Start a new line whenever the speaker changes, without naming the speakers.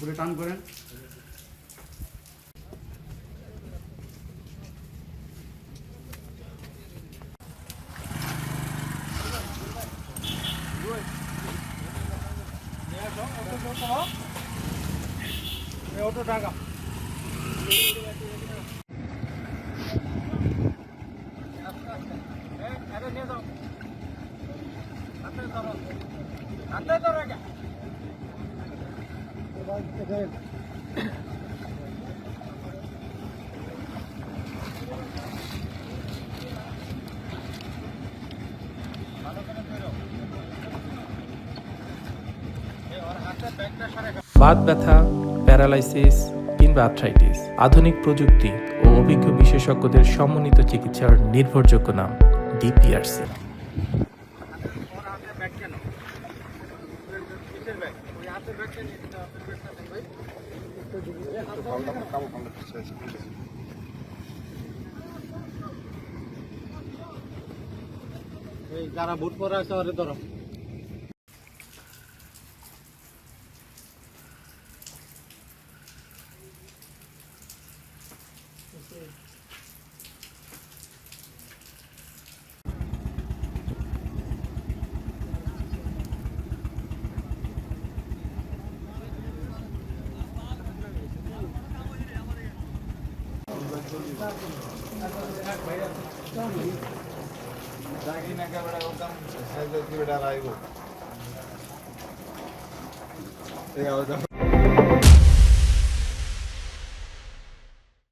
উপরে টান করেন।
অটো টাকা
বাত ব্যথা, প্যারালাইসিস কিংবা আর্থ্রাইটিস, আধুনিক প্রযুক্তি ও অভিজ্ঞ বিশেষজ্ঞদের সমন্বিত চিকিৎসার নির্ভরযোগ্য নাম ডিপিআরসি।
যারা ভোট পরে আছে ওরে ধরো।
Lagi nak kau berapa saya jadi berdarah ibu. Tengok tu.